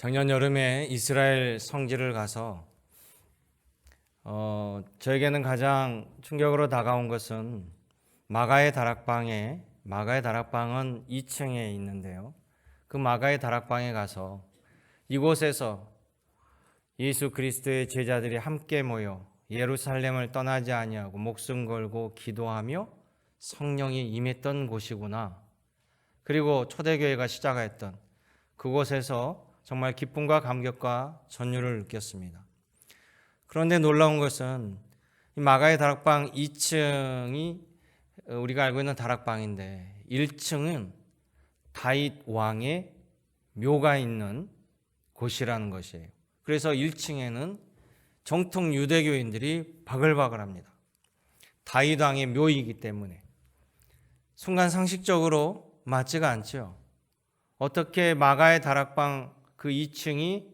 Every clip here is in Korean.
작년 여름에 이스라엘 성지를 가서 저에게는 가장 충격으로 다가온 것은 마가의 다락방은 2층에 있는데요. 그 마가의 다락방에 가서 이곳에서 예수 그리스도의 제자들이 함께 모여 예루살렘을 떠나지 아니하고 목숨 걸고 기도하며 성령이 임했던 곳이구나. 그리고 초대교회가 시작했던 그곳에서 정말 기쁨과 감격과 전율을 느꼈습니다. 그런데 놀라운 것은 이 마가의 다락방 2층이 우리가 알고 있는 다락방인데 1층은 다윗 왕의 묘가 있는 곳이라는 것이에요. 그래서 1층에는 정통 유대교인들이 바글바글합니다. 다윗 왕의 묘이기 때문에 순간 상식적으로 맞지가 않죠. 어떻게 마가의 다락방 그 2층이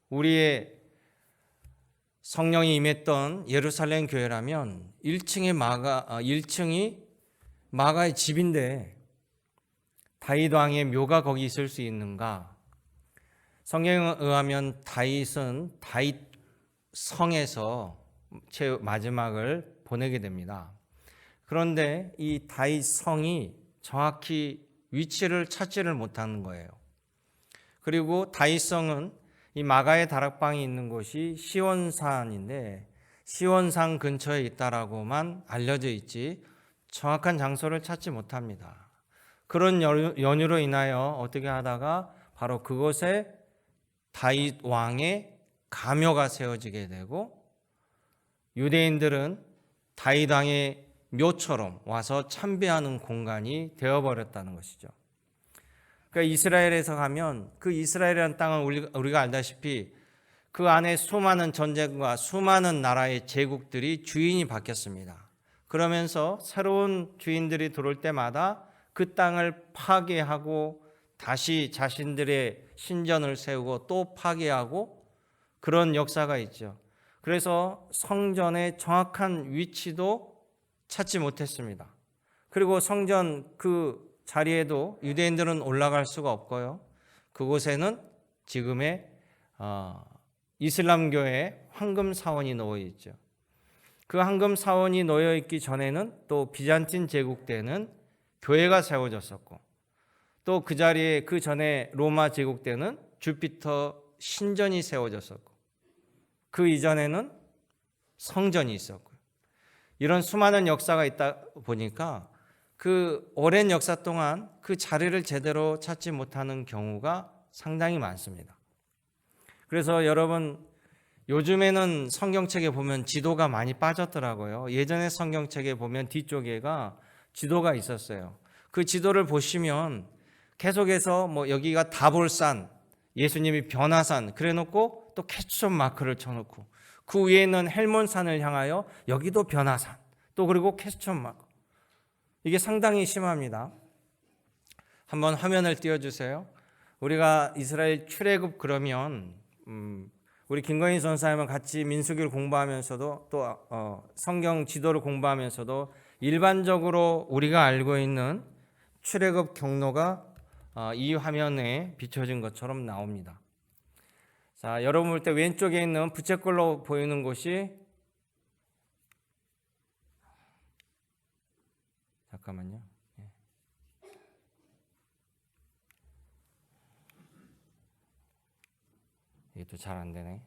우리의 성령이 임했던 예루살렘 교회라면 1층이 마가의 집인데 다윗 왕의 묘가 거기 있을 수 있는가? 성경에 의하면 다윗은 다윗 성에서 마지막을 보내게 됩니다. 그런데 이 다윗 성이 정확히 위치를 찾지를 못하는 거예요. 그리고 다윗성은 이 마가의 다락방이 있는 곳이 시온산인데 시온산 근처에 있다라고만 알려져 있지 정확한 장소를 찾지 못합니다. 그런 연유로 인하여 어떻게 하다가 바로 그곳에 다윗 왕의 가묘가 세워지게 되고 유대인들은 다윗 왕의 묘처럼 와서 참배하는 공간이 되어버렸다는 것이죠. 그러니까 이스라엘에서 가면 그 이스라엘이라는 땅은 우리가 알다시피 그 안에 수많은 전쟁과 수많은 나라의 제국들이 주인이 바뀌었습니다. 그러면서 새로운 주인들이 들어올 때마다 그 땅을 파괴하고 다시 자신들의 신전을 세우고 또 파괴하고 그런 역사가 있죠. 그래서 성전의 정확한 위치도 찾지 못했습니다. 그리고 성전 그 자리에도 유대인들은 올라갈 수가 없고요. 그곳에는 지금의 이슬람교의 황금 사원이 놓여 있죠. 그 황금 사원이 놓여 있기 전에는 또 비잔틴 제국 때는 교회가 세워졌었고 또 그 자리에 그 전에 로마 제국 때는 주피터 신전이 세워졌었고 그 이전에는 성전이 있었고요. 이런 수많은 역사가 있다 보니까 그 오랜 역사 동안 그 자리를 제대로 찾지 못하는 경우가 상당히 많습니다. 그래서 여러분 요즘에는 성경책에 보면 지도가 많이 빠졌더라고요. 예전에 성경책에 보면 뒤쪽에가 지도가 있었어요. 그 지도를 보시면 계속해서 여기가 다볼산, 예수님이 변화산 그래놓고 또 캐치점 마크를 쳐놓고 그 위에 있는 헬몬산을 향하여 여기도 변화산 또 그리고 캐치점 마크. 이게 상당히 심합니다. 한번 화면을 띄워주세요. 우리가 이스라엘 출애굽 그러면 우리 김건희 전사님은 같이 민수기를 공부하면서도 또 성경 지도를 공부하면서도 일반적으로 우리가 알고 있는 출애굽 경로가 이 화면에 비춰진 것처럼 나옵니다. 자, 여러분 볼 때 왼쪽에 있는 부채꼴로 보이는 곳이 잠깐만요. 이게 또 잘 안 되네.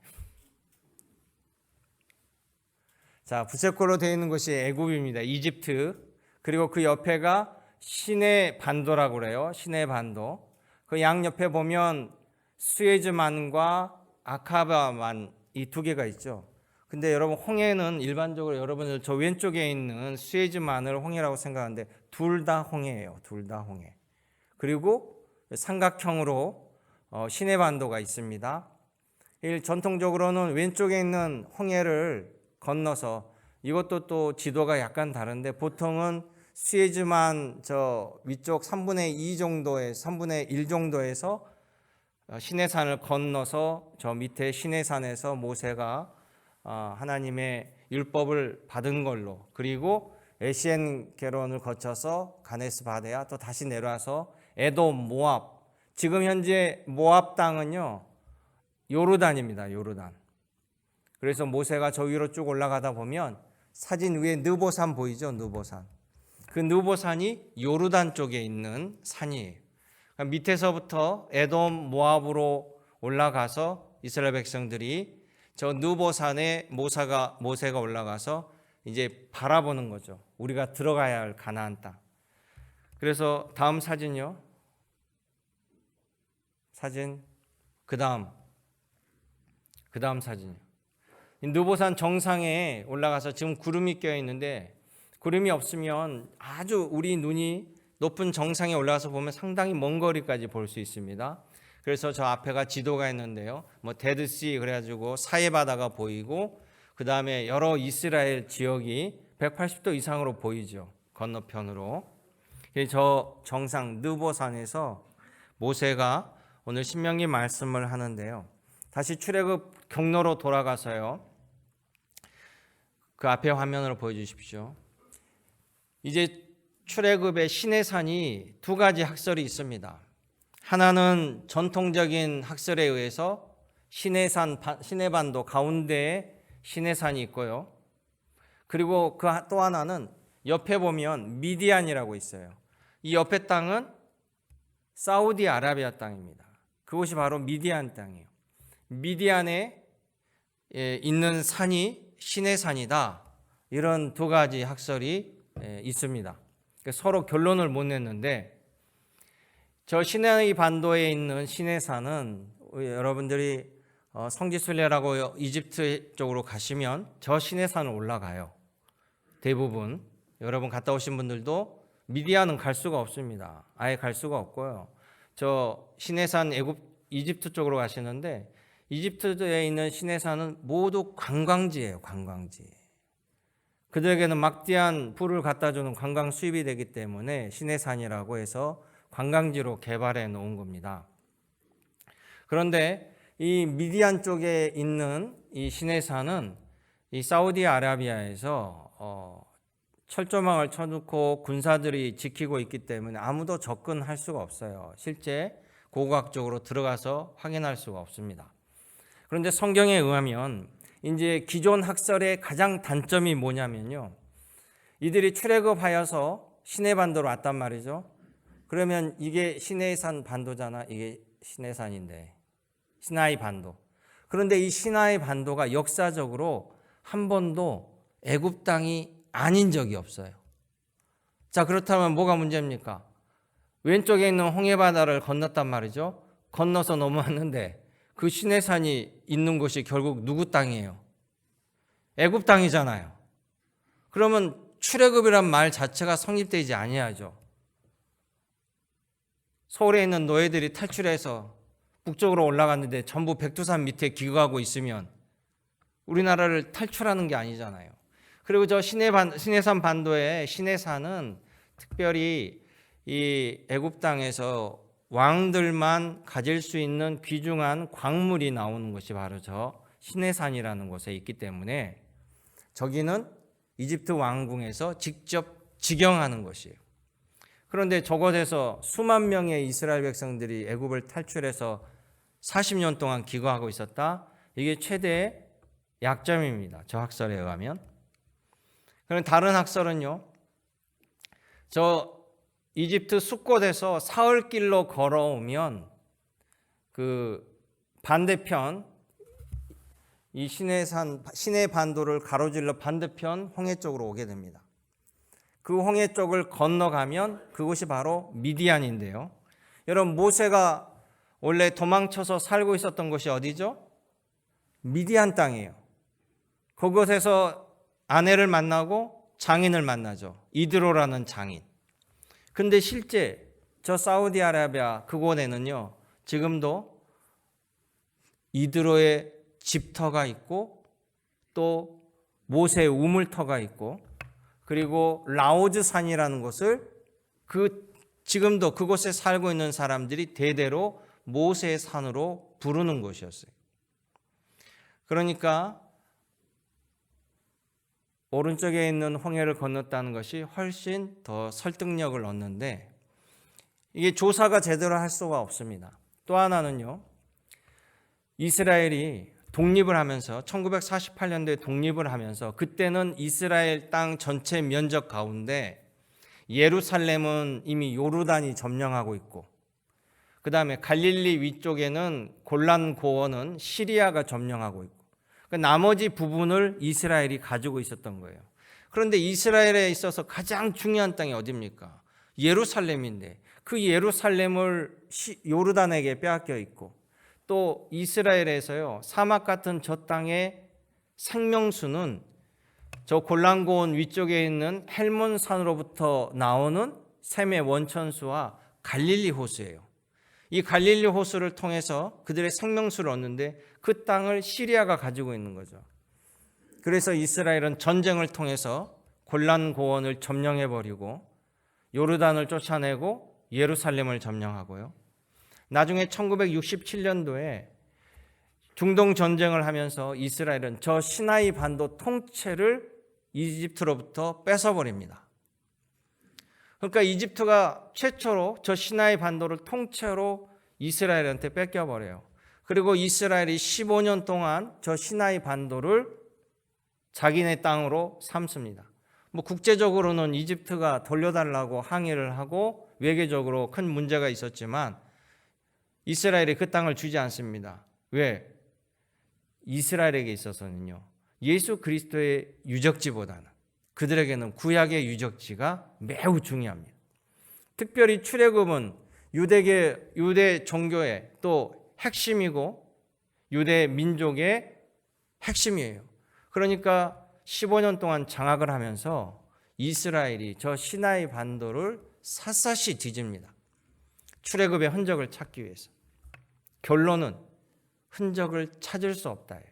자, 부채꼴로 되어 있는 곳이 애굽입니다. 이집트. 그리고 그 옆에가 시내 반도라고 그래요. 시내 반도. 그 양옆에 보면 수에즈만과 아카바만 이 두 개가 있죠. 근데 여러분 홍해는 일반적으로 여러분들 저 왼쪽에 있는 수에즈만을 홍해라고 생각하는데 둘 다 홍해예요. 둘 다 홍해. 그리고 삼각형으로 시내반도가 있습니다. 전통적으로는 왼쪽에 있는 홍해를 건너서 이것도 또 지도가 약간 다른데 보통은 수에즈만 저 위쪽 3분의 2 정도에서 3분의 1 정도에서 시내산을 건너서 저 밑에 시내산에서 모세가 하나님의 율법을 받은 걸로 그리고 에시엔 게론을 거쳐서 가네스 바데아 또 다시 내려와서 에돔, 모압 지금 현재 모압 땅은요 요르단입니다. 요르단. 그래서 모세가 저 위로 쭉 올라가다 보면 사진 위에 느보산 보이죠? 느보산. 그 느보산이 요르단 쪽에 있는 산이에요. 그러니까 밑에서부터 에돔, 모압으로 올라가서 이스라엘 백성들이 저 느보산에 모세가 올라가서 이제 바라보는 거죠. 우리가 들어가야 할 가나안 땅. 그래서 다음 사진요. 사진 그 다음 사진이요. 느보산 정상에 올라가서 지금 구름이 껴 있는데 구름이 없으면 아주 우리 눈이 높은 정상에 올라가서 보면 상당히 먼 거리까지 볼 수 있습니다. 그래서 저 앞에가 지도가 있는데요. 뭐 데드시 그래가지고 사해 바다가 보이고 그 다음에 여러 이스라엘 지역이 180도 이상으로 보이죠. 건너편으로. 저 정상 느보산에서 모세가 오늘 신명기 말씀을 하는데요. 다시 출애굽 경로로 돌아가서요. 그 앞에 화면으로 보여주십시오. 이제 출애굽의 시내산이 두 가지 학설이 있습니다. 하나는 전통적인 학설에 의해서 시내반도 가운데에 시내산이 있고요. 그리고 그 또 하나는 옆에 보면 미디안이라고 있어요. 이 옆에 땅은 사우디아라비아 땅입니다. 그곳이 바로 미디안 땅이에요. 미디안에 있는 산이 시내산이다. 이런 두 가지 학설이 있습니다. 서로 결론을 못 냈는데 저 시내의 반도에 있는 시내산은 여러분들이 성지순례라고 이집트 쪽으로 가시면 저 시내산을 올라가요. 대부분 여러분 갔다 오신 분들도 미디안은 갈 수가 없습니다. 아예 갈 수가 없고요. 저 시내산 이집트 쪽으로 가시는데 이집트에 있는 시내산은 모두 관광지예요. 관광지. 그들에게는 막대한 부를 갖다 주는 관광 수입이 되기 때문에 시내산이라고 해서 관광지로 개발해 놓은 겁니다. 그런데 이 미디안 쪽에 있는 이 시내산은 이 사우디아라비아에서 철조망을 쳐놓고 군사들이 지키고 있기 때문에 아무도 접근할 수가 없어요. 실제 고고학적으로 들어가서 확인할 수가 없습니다. 그런데 성경에 의하면 이제 기존 학설의 가장 단점이 뭐냐면요. 이들이 출애굽하여서 시내반도로 왔단 말이죠. 그러면 이게 시내산 반도잖아. 이게 시내산인데 시나이 반도. 그런데 이 시나이 반도가 역사적으로 한 번도 애굽 땅이 아닌 적이 없어요. 자, 그렇다면 뭐가 문제입니까? 왼쪽에 있는 홍해바다를 건넜단 말이죠. 건너서 넘어왔는데 그 시내산이 있는 곳이 결국 누구 땅이에요? 애굽 땅이잖아요. 그러면 출애굽이란 말 자체가 성립되지 아니하죠. 서울에 있는 노예들이 탈출해서 북쪽으로 올라갔는데 전부 백두산 밑에 기거하고 있으면 우리나라를 탈출하는 게 아니잖아요. 그리고 저 시내산 반도의 시내산은 특별히 이 애굽 땅에서 왕들만 가질 수 있는 귀중한 광물이 나오는 것이 바로 저 시내산이라는 곳에 있기 때문에 저기는 이집트 왕궁에서 직접 직영하는 것이에요. 그런데 저곳에서 수만 명의 이스라엘 백성들이 애굽을 탈출해서 40년 동안 기거하고 있었다. 이게 최대의 약점입니다. 저 학설에 의하면. 그럼 다른 학설은요. 저 이집트 숲곳에서 사흘길로 걸어오면 그 반대편 이 시내 반도를 가로질러 반대편 홍해 쪽으로 오게 됩니다. 그 홍해 쪽을 건너가면 그곳이 바로 미디안인데요. 여러분 모세가 원래 도망쳐서 살고 있었던 곳이 어디죠? 미디안 땅이에요. 그곳에서 아내를 만나고 장인을 만나죠. 이드로라는 장인. 근데 실제 저 사우디아라비아 그곳에는요. 지금도 이드로의 집터가 있고 또 모세의 우물터가 있고 그리고 라오즈산이라는 곳을 지금도 그곳에 살고 있는 사람들이 대대로 모세의 산으로 부르는 곳이었어요. 그러니까 오른쪽에 있는 홍해를 건넜다는 것이 훨씬 더 설득력을 얻는데 이게 조사가 제대로 할 수가 없습니다. 또 하나는요. 이스라엘이 독립을 하면서 1948년도에 독립을 하면서 그때는 이스라엘 땅 전체 면적 가운데 예루살렘은 이미 요르단이 점령하고 있고, 그 다음에 갈릴리 위쪽에는 골란 고원은 시리아가 점령하고 있고, 나머지 부분을 이스라엘이 가지고 있었던 거예요. 그런데 이스라엘에 있어서 가장 중요한 땅이 어디입니까? 예루살렘인데 그 예루살렘을 요르단에게 빼앗겨 있고, 또 이스라엘에서요 사막 같은 저 땅의 생명수는 저 골란고원 위쪽에 있는 헬몬산으로부터 나오는 샘의 원천수와 갈릴리 호수예요. 이 갈릴리 호수를 통해서 그들의 생명수를 얻는데 그 땅을 시리아가 가지고 있는 거죠. 그래서 이스라엘은 전쟁을 통해서 골란고원을 점령해버리고 요르단을 쫓아내고 예루살렘을 점령하고요. 나중에 1967년도에 중동 전쟁을 하면서 이스라엘은 저 시나이 반도 통째를 이집트로부터 뺏어버립니다. 그러니까 이집트가 최초로 저 시나이 반도를 통째로 이스라엘한테 뺏겨버려요. 그리고 이스라엘이 15년 동안 저 시나이 반도를 자기네 땅으로 삼습니다. 국제적으로는 이집트가 돌려달라고 항의를 하고 외교적으로 큰 문제가 있었지만 이스라엘이 그 땅을 주지 않습니다. 왜? 이스라엘에게 있어서는요, 예수 그리스도의 유적지보다는 그들에게는 구약의 유적지가 매우 중요합니다. 특별히 출애굽은 유대 종교의 또 핵심이고 유대 민족의 핵심이에요. 그러니까 15년 동안 장악을 하면서 이스라엘이 저 시나이 반도를 샅샅이 뒤집니다. 출애굽의 흔적을 찾기 위해서. 결론은 흔적을 찾을 수 없다예요.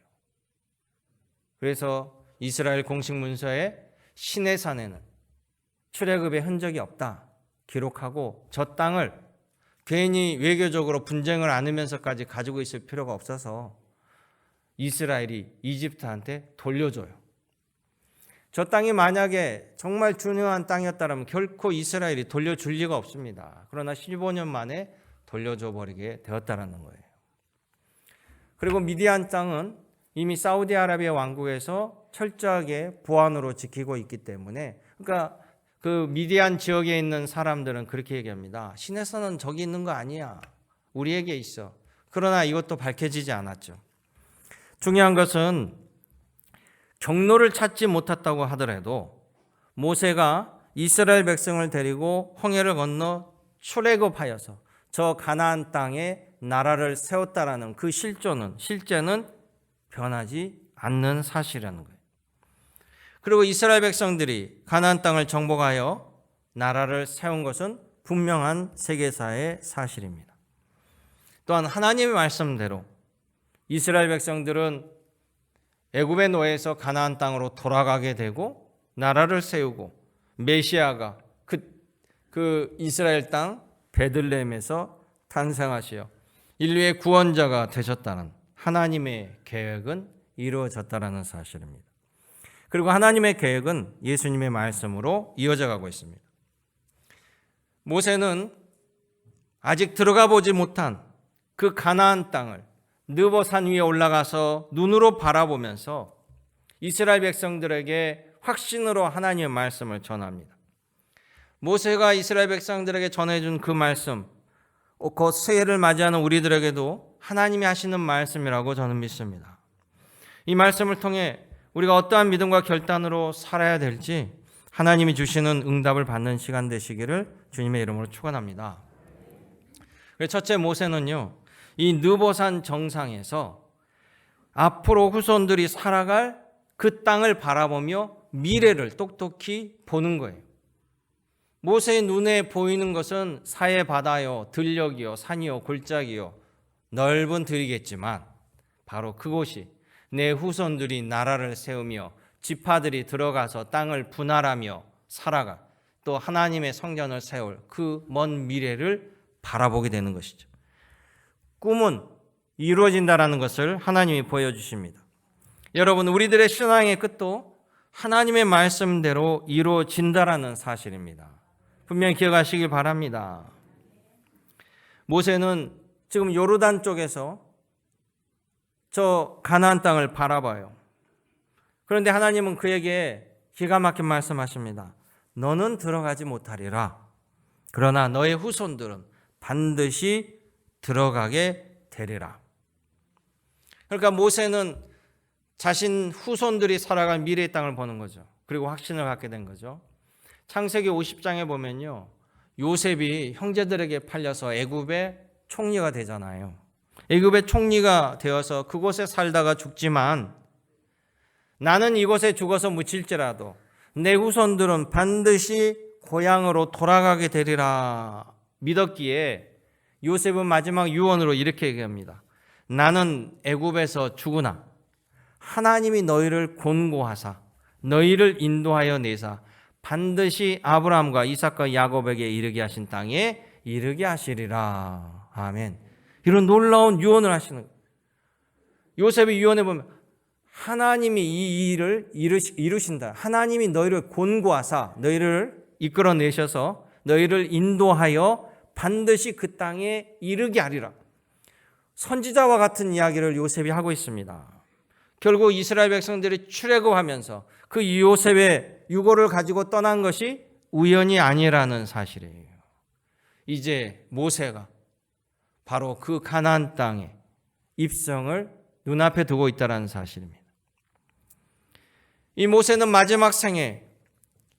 그래서 이스라엘 공식 문서에 시내산에는 출애굽의 흔적이 없다 기록하고 저 땅을 괜히 외교적으로 분쟁을 안으면서까지 가지고 있을 필요가 없어서 이스라엘이 이집트한테 돌려줘요. 저 땅이 만약에 정말 중요한 땅이었다면 결코 이스라엘이 돌려줄 리가 없습니다. 그러나 15년 만에 돌려줘 버리게 되었다는 거예요. 그리고 미디안 땅은 이미 사우디아라비아 왕국에서 철저하게 보안으로 지키고 있기 때문에, 그러니까 그 미디안 지역에 있는 사람들은 그렇게 얘기합니다. 시내산은 저기 있는 거 아니야. 우리에게 있어. 그러나 이것도 밝혀지지 않았죠. 중요한 것은 경로를 찾지 못했다고 하더라도 모세가 이스라엘 백성을 데리고 홍해를 건너 출애굽하여서 저 가나안 땅에 나라를 세웠다라는 그 실제는 변하지 않는 사실이라는 거예요. 그리고 이스라엘 백성들이 가나안 땅을 정복하여 나라를 세운 것은 분명한 세계사의 사실입니다. 또한 하나님의 말씀대로 이스라엘 백성들은 애굽의 노예에서 가나안 땅으로 돌아가게 되고 나라를 세우고 메시아가 그 이스라엘 땅 베들레헴에서 탄생하시어 인류의 구원자가 되셨다는 하나님의 계획은 이루어졌다는 사실입니다. 그리고 하나님의 계획은 예수님의 말씀으로 이어져 가고 있습니다. 모세는 아직 들어가 보지 못한 그 가나안 땅을 느보산 위에 올라가서 눈으로 바라보면서 이스라엘 백성들에게 확신으로 하나님의 말씀을 전합니다. 모세가 이스라엘 백성들에게 전해준 그 말씀, 곧 새해를 맞이하는 우리들에게도 하나님이 하시는 말씀이라고 저는 믿습니다. 이 말씀을 통해 우리가 어떠한 믿음과 결단으로 살아야 될지 하나님이 주시는 응답을 받는 시간 되시기를 주님의 이름으로 축원합니다. 첫째, 모세는요, 이 느보산 정상에서 앞으로 후손들이 살아갈 그 땅을 바라보며 미래를 똑똑히 보는 거예요. 모세의 눈에 보이는 것은 사해 바다요, 들녘이요, 산이요, 골짜기요, 넓은 들이겠지만 바로 그곳이 내 후손들이 나라를 세우며 지파들이 들어가서 땅을 분할하며 살아가 또 하나님의 성전을 세울 그 먼 미래를 바라보게 되는 것이죠. 꿈은 이루어진다라는 것을 하나님이 보여주십니다. 여러분, 우리들의 신앙의 끝도 하나님의 말씀대로 이루어진다라는 사실입니다. 분명히 기억하시길 바랍니다. 모세는 지금 요르단 쪽에서 저 가나안 땅을 바라봐요. 그런데 하나님은 그에게 기가 막힌 말씀하십니다. 너는 들어가지 못하리라. 그러나 너의 후손들은 반드시 들어가게 되리라. 그러니까 모세는 자신 후손들이 살아갈 미래의 땅을 보는 거죠. 그리고 확신을 갖게 된 거죠. 창세기 50장에 보면요, 요셉이 형제들에게 팔려서 애굽의 총리가 되잖아요. 애굽의 총리가 되어서 그곳에 살다가 죽지만 나는 이곳에 죽어서 묻힐지라도 내 후손들은 반드시 고향으로 돌아가게 되리라 믿었기에 요셉은 마지막 유언으로 이렇게 얘기합니다. 나는 애굽에서 죽으나 하나님이 너희를 곤고하사 너희를 인도하여 내사 반드시 아브라함과 이삭과 야곱에게 이르게 하신 땅에 이르게 하시리라. 아멘. 이런 놀라운 유언을 하시는 거예요. 요셉의 유언에 보면 하나님이 이 일을 이루신다. 하나님이 너희를 곤고하사 너희를 이끌어내셔서 너희를 인도하여 반드시 그 땅에 이르게 하리라. 선지자와 같은 이야기를 요셉이 하고 있습니다. 결국 이스라엘 백성들이 출애굽하면서 그 요셉의 유고를 가지고 떠난 것이 우연이 아니라는 사실이에요. 이제 모세가 바로 그 가나안 땅에 입성을 눈앞에 두고 있다는 사실입니다. 이 모세는 마지막 생에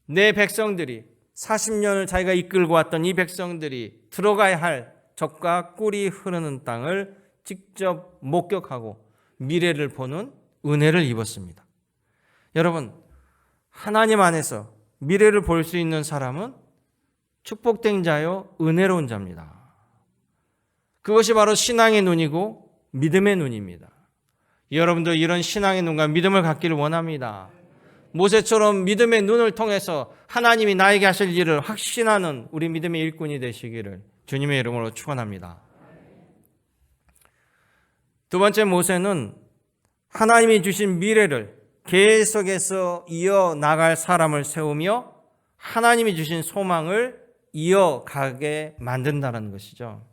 내 백성들이 40년을 자기가 이끌고 왔던 이 백성들이 들어가야 할 젖과 꿀이 흐르는 땅을 직접 목격하고 미래를 보는 은혜를 입었습니다. 여러분, 하나님 안에서 미래를 볼 수 있는 사람은 축복된 자요 은혜로운 자입니다. 그것이 바로 신앙의 눈이고 믿음의 눈입니다. 여러분도 이런 신앙의 눈과 믿음을 갖기를 원합니다. 모세처럼 믿음의 눈을 통해서 하나님이 나에게 하실 일을 확신하는 우리 믿음의 일꾼이 되시기를 주님의 이름으로 축원합니다. 두 번째, 모세는 하나님이 주신 미래를 계속해서 이어나갈 사람을 세우며 하나님이 주신 소망을 이어가게 만든다는 것이죠.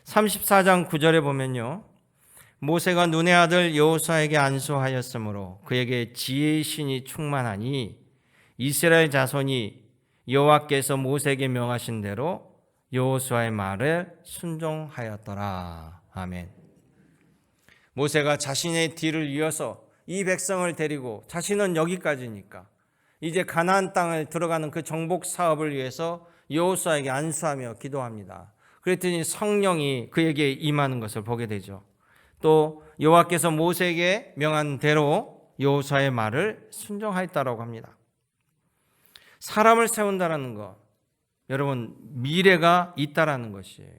34장 9절에 보면요, 모세가 눈의 아들 여호수아에게 안수하였으므로 그에게 지혜의 신이 충만하니 이스라엘 자손이 여호와께서 모세에게 명하신 대로 여호수아의 말을 순종하였더라. 아멘. 모세가 자신의 뒤를 이어서 이 백성을 데리고 자신은 여기까지니까 이제 가나안 땅을 들어가는 그 정복 사업을 위해서 여호수아에게 안수하며 기도합니다. 그랬더니 성령이 그에게 임하는 것을 보게 되죠. 또 여호와께서 모세에게 명한 대로 여호수아의 말을 순종하였다라고 합니다. 사람을 세운다라는 것, 여러분 미래가 있다라는 것이에요.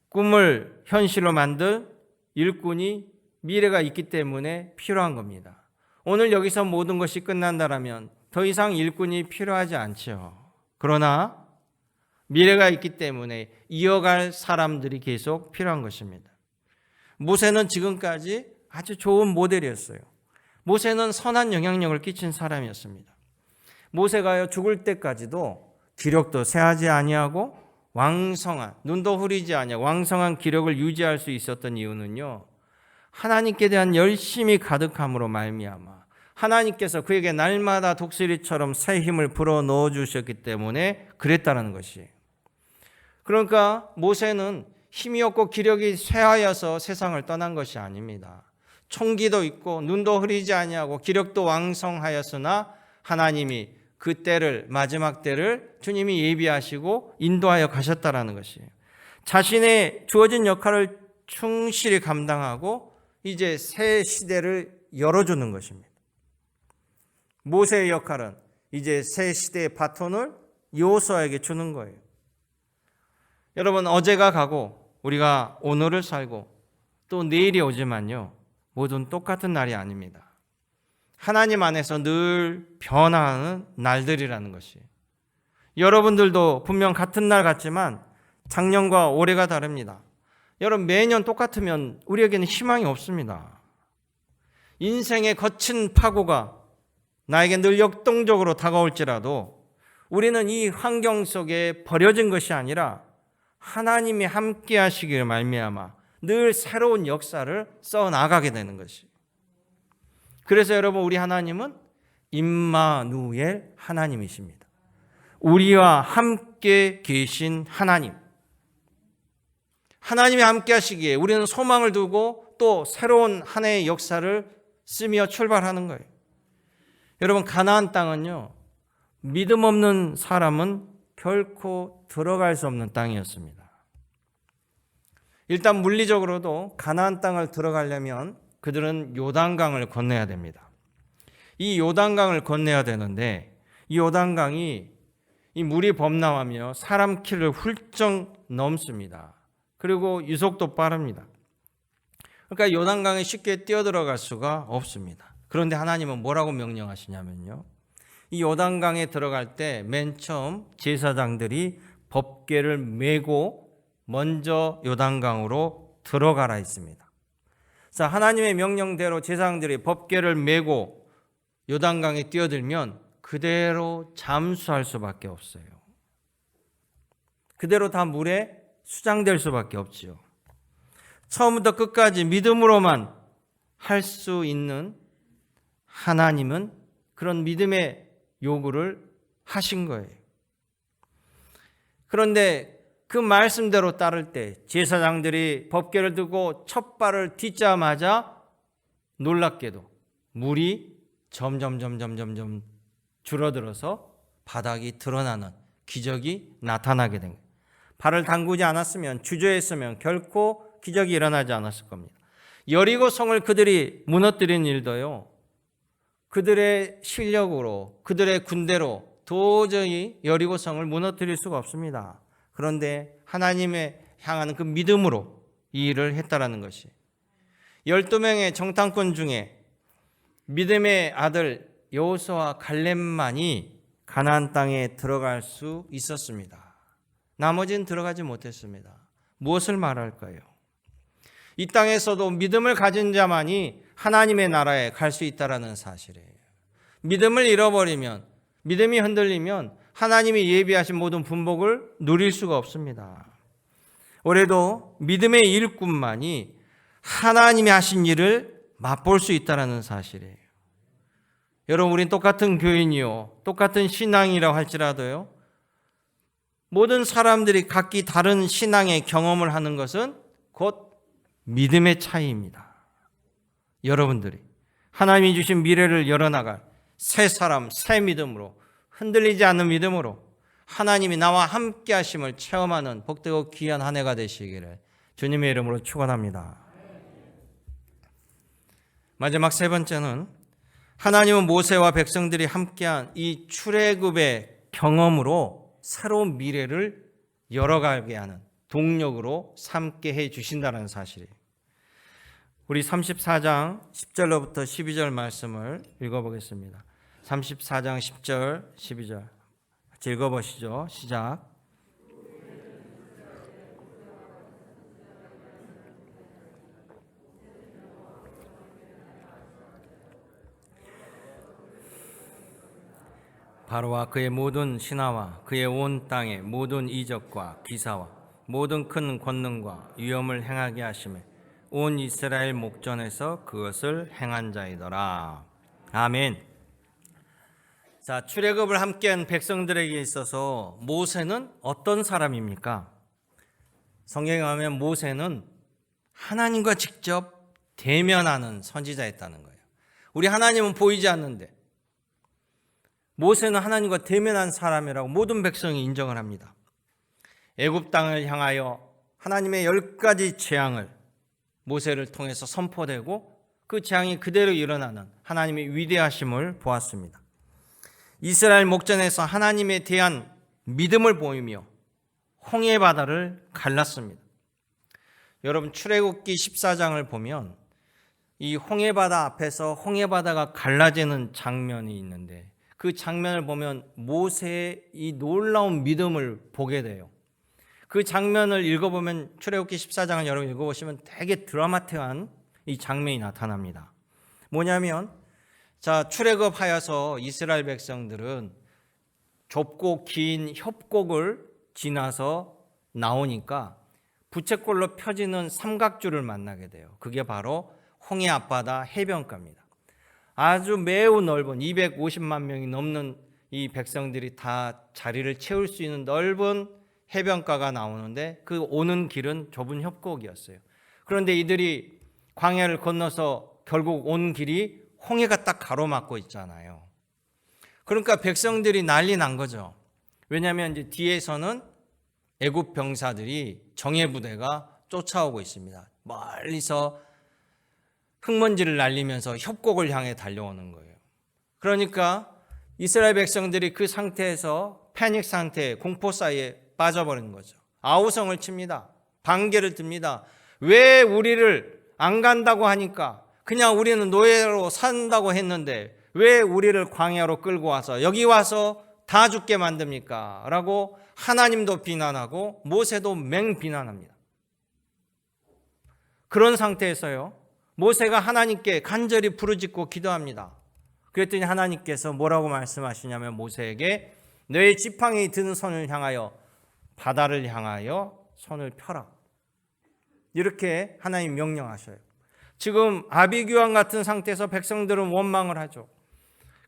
꿈을 현실로 만들 일꾼이 미래가 있기 때문에 필요한 겁니다. 오늘 여기서 모든 것이 끝난다라면 더 이상 일꾼이 필요하지 않죠. 그러나 미래가 있기 때문에 이어갈 사람들이 계속 필요한 것입니다. 모세는 지금까지 아주 좋은 모델이었어요. 모세는 선한 영향력을 끼친 사람이었습니다. 모세가 죽을 때까지도 기력도 쇠하지 아니하고 왕성한, 눈도 흐리지 아니하고 왕성한 기력을 유지할 수 있었던 이유는요, 하나님께 대한 열심이 가득함으로 말미암아 하나님께서 그에게 날마다 독수리처럼 새 힘을 불어넣어 주셨기 때문에 그랬다는 것이에요. 그러니까 모세는 힘이 없고 기력이 쇠하여서 세상을 떠난 것이 아닙니다. 총기도 있고 눈도 흐리지 아니하고 기력도 왕성하였으나 하나님이 그 때를, 마지막 때를 주님이 예비하시고 인도하여 가셨다라는 것이에요. 자신의 주어진 역할을 충실히 감당하고 이제 새 시대를 열어주는 것입니다. 모세의 역할은 이제 새 시대의 바톤을 여호수아에게 주는 거예요. 여러분, 어제가 가고 우리가 오늘을 살고 또 내일이 오지만요, 모든 똑같은 날이 아닙니다. 하나님 안에서 늘 변화하는 날들이라는 것이, 여러분들도 분명 같은 날 같지만 작년과 올해가 다릅니다. 여러분, 매년 똑같으면 우리에게는 희망이 없습니다. 인생의 거친 파고가 나에게 늘 역동적으로 다가올지라도 우리는 이 환경 속에 버려진 것이 아니라 하나님이 함께 하시기를 말미암아 늘 새로운 역사를 써나가게 되는 것이. 그래서 여러분, 우리 하나님은 임마누엘 하나님이십니다. 우리와 함께 계신 하나님. 하나님이 함께 하시기에 우리는 소망을 두고 또 새로운 한 해의 역사를 쓰며 출발하는 거예요. 여러분, 가나안 땅은요, 믿음 없는 사람은 결코 들어갈 수 없는 땅이었습니다. 일단 물리적으로도 가나안 땅을 들어가려면 그들은 요단강을 건너야 됩니다. 이 요단강을 건너야 되는데 이 요단강이 이 물이 범람하며 사람 키를 훌쩍 넘습니다. 그리고 유속도 빠릅니다. 그러니까 요단강에 쉽게 뛰어들어갈 수가 없습니다. 그런데 하나님은 뭐라고 명령하시냐면요, 이 요단강에 들어갈 때 맨 처음 제사장들이 법궤를 메고 먼저 요단강으로 들어가라 했습니다. 자, 하나님의 명령대로 제사장들이 법궤를 메고 요단강에 뛰어들면 그대로 잠수할 수밖에 없어요. 그대로 다 물에 수장될 수밖에 없지요. 처음부터 끝까지 믿음으로만 할 수 있는 하나님은 그런 믿음의 요구를 하신 거예요. 그런데 그 말씀대로 따를 때 제사장들이 법궤를 들고 첫 발을 딛자마자 놀랍게도 물이 점점 줄어들어서 바닥이 드러나는 기적이 나타나게 된 거예요. 발을 담그지 않았으면, 주저했으면 결코 기적이 일어나지 않았을 겁니다. 여리고 성을 그들이 무너뜨린 일도요, 그들의 실력으로, 그들의 군대로 도저히 여리고 성을 무너뜨릴 수가 없습니다. 그런데 하나님의 향하는 그 믿음으로 이 일을 했다라는 것이, 12명의 정탐꾼 중에 믿음의 아들 여호수아와 갈렙만이 가나안 땅에 들어갈 수 있었습니다. 나머지는 들어가지 못했습니다. 무엇을 말할까요? 이 땅에서도 믿음을 가진 자만이 하나님의 나라에 갈 수 있다는 사실이에요. 믿음을 잃어버리면, 믿음이 흔들리면 하나님이 예비하신 모든 분복을 누릴 수가 없습니다. 올해도 믿음의 일꾼만이 하나님이 하신 일을 맛볼 수 있다는 사실이에요. 여러분, 우린 똑같은 교인이요, 똑같은 신앙이라고 할지라도요, 모든 사람들이 각기 다른 신앙의 경험을 하는 것은 곧 믿음의 차이입니다. 여러분들이 하나님이 주신 미래를 열어나갈 새 사람, 새 믿음으로, 흔들리지 않는 믿음으로 하나님이 나와 함께 하심을 체험하는 복되고 귀한 한 해가 되시기를 주님의 이름으로 축원합니다. 마지막 세 번째는, 하나님은 모세와 백성들이 함께한 이 출애굽의 경험으로 새로운 미래를 열어가게 하는 동력으로 삼게 해 주신다는 사실이에요. 우리 34장 10절로부터 12절 말씀을 읽어보겠습니다. 34장 10절, 12절 같이 읽어보시죠. 시작. 바로와 그의 모든 신하와 그의 온 땅의 모든 이적과 기사와 모든 큰 권능과 위엄을 행하게 하시매 온 이스라엘 목전에서 그것을 행한 자이더라. 아멘. 자, 출애굽을 함께한 백성들에게 있어서 모세는 어떤 사람입니까? 성경에 가면 모세는 하나님과 직접 대면하는 선지자였다는 거예요. 우리 하나님은 보이지 않는데 모세는 하나님과 대면한 사람이라고 모든 백성이 인정을 합니다. 애굽 땅을 향하여 하나님의 10가지 재앙을 모세를 통해서 선포되고 그 재앙이 그대로 일어나는 하나님의 위대하심을 보았습니다. 이스라엘 목전에서 하나님에 대한 믿음을 보이며 홍해 바다를 갈랐습니다. 여러분, 출애굽기 14장을 보면 이 홍해 바다 앞에서 홍해 바다가 갈라지는 장면이 있는데 그 장면을 보면 모세의 이 놀라운 믿음을 보게 돼요. 그 장면을 읽어보면, 출애굽기 14장을 여러분 읽어보시면 되게 드라마틱한 이 장면이 나타납니다. 뭐냐면, 자, 출애굽하여서 이스라엘 백성들은 좁고 긴 협곡을 지나서 나오니까 부채꼴로 펴지는 삼각줄을 만나게 돼요. 그게 바로 홍해 앞바다 해변가입니다. 아주 매우 넓은 250만 명이 넘는 이 백성들이 다 자리를 채울 수 있는 넓은 해변가가 나오는데 그 오는 길은 좁은 협곡이었어요. 그런데 이들이 광야를 건너서 결국 온 길이 홍해가 딱 가로막고 있잖아요. 그러니까 백성들이 난리 난 거죠. 왜냐하면 이제 뒤에서는 애굽 병사들이 정예 부대가 쫓아오고 있습니다. 멀리서 흙먼지를 날리면서 협곡을 향해 달려오는 거예요. 그러니까 이스라엘 백성들이 그 상태에서 패닉 상태, 공포 사이에 빠져버린 거죠. 아우성을 칩니다. 반개를 듭니다. 왜 우리를 안 간다고 하니까 그냥 우리는 노예로 산다고 했는데 왜 우리를 광야로 끌고 와서 여기 와서 다 죽게 만듭니까? 라고 하나님도 비난하고 모세도 맹비난합니다. 그런 상태에서요, 모세가 하나님께 간절히 부르짖고 기도합니다. 그랬더니 하나님께서 뭐라고 말씀하시냐면 모세에게 너의 지팡이 든 손을 향하여 바다를 향하여 손을 펴라. 이렇게 하나님 명령하셔요. 지금 아비규환 같은 상태에서 백성들은 원망을 하죠.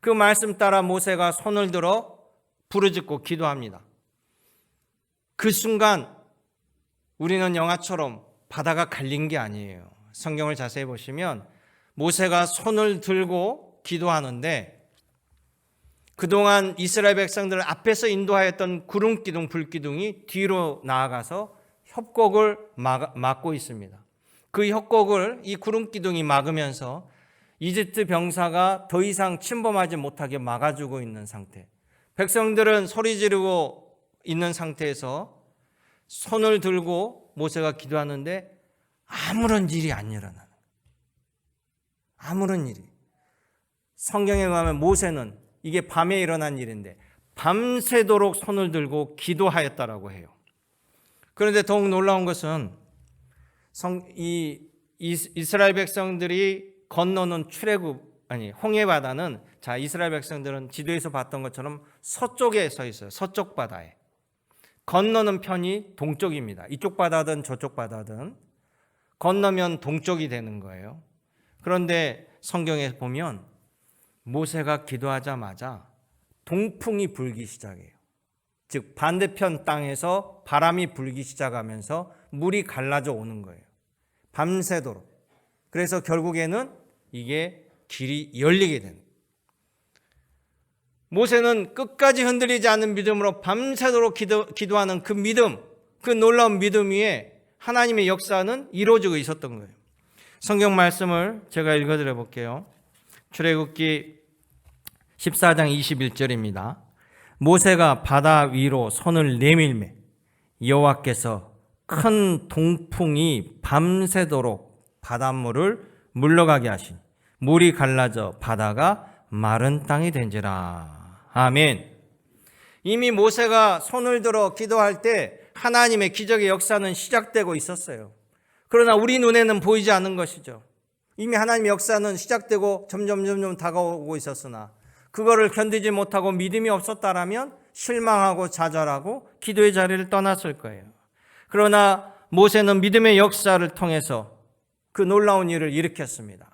그 말씀 따라 모세가 손을 들어 부르짖고 기도합니다. 그 순간 우리는 영화처럼 바다가 갈린 게 아니에요. 성경을 자세히 보시면 모세가 손을 들고 기도하는데 그동안 이스라엘 백성들을 앞에서 인도하였던 구름기둥, 불기둥이 뒤로 나아가서 협곡을 막고 있습니다. 그 협곡을 이 구름기둥이 막으면서 이집트 병사가 더 이상 침범하지 못하게 막아주고 있는 상태. 백성들은 소리 지르고 있는 상태에서 손을 들고 모세가 기도하는데 아무런 일이 안 일어나는 거예요. 아무런 일이. 성경에 의하면 모세는 이게 밤에 일어난 일인데 밤새도록 손을 들고 기도하였다라고 해요. 그런데 더욱 놀라운 것은 이스라엘 백성들이 건너는 홍해 바다는, 자, 이스라엘 백성들은 지도에서 봤던 것처럼 서쪽에 서 있어요. 서쪽 바다에. 건너는 편이 동쪽입니다. 이쪽 바다든 저쪽 바다든 건너면 동쪽이 되는 거예요. 그런데 성경에 보면 모세가 기도하자마자 동풍이 불기 시작해요. 즉 반대편 땅에서 바람이 불기 시작하면서 물이 갈라져 오는 거예요. 밤새도록. 그래서 결국에는 이게 길이 열리게 되는 거예요. 모세는 끝까지 흔들리지 않는 믿음으로 밤새도록 기도하는 그 믿음, 그 놀라운 믿음 위에 하나님의 역사는 이루어지고 있었던 거예요. 성경 말씀을 제가 읽어드려 볼게요. 출애굽기 14장 21절입니다. 모세가 바다 위로 손을 내밀매 여호와께서 큰 동풍이 밤새도록 바닷물을 물러가게 하시니 물이 갈라져 바다가 마른 땅이 된지라. 아멘. 이미 모세가 손을 들어 기도할 때 하나님의 기적의 역사는 시작되고 있었어요. 그러나 우리 눈에는 보이지 않는 것이죠. 이미 하나님의 역사는 시작되고 점점 다가오고 있었으나 그거를 견디지 못하고 믿음이 없었다라면 실망하고 좌절하고 기도의 자리를 떠났을 거예요. 그러나 모세는 믿음의 역사를 통해서 그 놀라운 일을 일으켰습니다.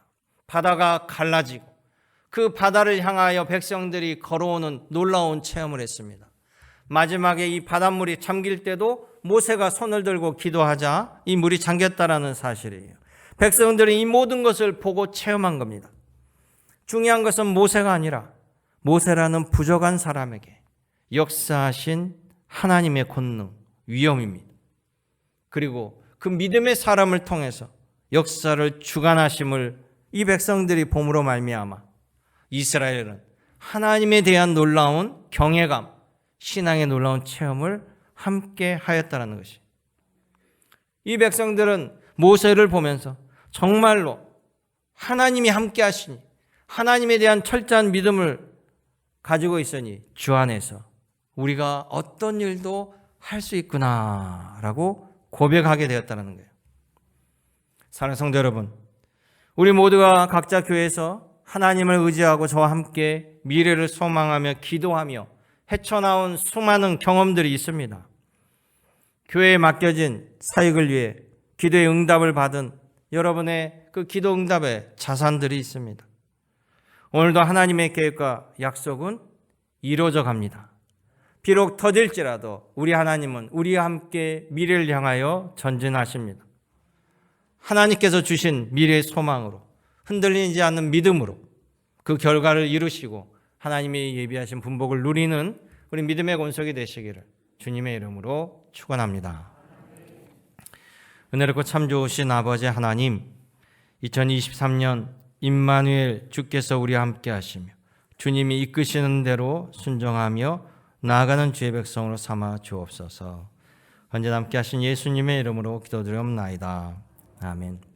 바다가 갈라지고 그 바다를 향하여 백성들이 걸어오는 놀라운 체험을 했습니다. 마지막에 이 바닷물이 잠길 때도 모세가 손을 들고 기도하자 이 물이 잠겼다라는 사실이에요. 백성들은 이 모든 것을 보고 체험한 겁니다. 중요한 것은 모세가 아니라 모세라는 부족한 사람에게 역사하신 하나님의 권능, 위엄입니다. 그리고 그 믿음의 사람을 통해서 역사를 주관하심을 이 백성들이 봄으로 말미암아 이스라엘은 하나님에 대한 놀라운 경외감, 신앙의 놀라운 체험을 함께 하였다는 것이. 이 백성들은 모세를 보면서 정말로 하나님이 함께 하시니 하나님에 대한 철저한 믿음을 가지고 있으니 주 안에서 우리가 어떤 일도 할 수 있구나라고 고백하게 되었다는 거예요. 사랑하는 성도 여러분, 우리 모두가 각자 교회에서 하나님을 의지하고 저와 함께 미래를 소망하며 기도하며 헤쳐나온 수많은 경험들이 있습니다. 교회에 맡겨진 사역을 위해 기도의 응답을 받은 여러분의 그 기도 응답의 자산들이 있습니다. 오늘도 하나님의 계획과 약속은 이루어져 갑니다. 비록 더딜지라도 우리 하나님은 우리와 함께 미래를 향하여 전진하십니다. 하나님께서 주신 미래의 소망으로 흔들리지 않는 믿음으로 그 결과를 이루시고 하나님이 예비하신 분복을 누리는 우리 믿음의 권속이 되시기를 주님의 이름으로 축원합니다. 은혜롭고 참 좋으신 아버지 하나님, 2023년 임마누엘 주께서 우리와 함께 하시며 주님이 이끄시는 대로 순종하며 나아가는 주의 백성으로 삼아 주옵소서. 언제나 함께 하신 예수님의 이름으로 기도드리옵나이다. 아멘.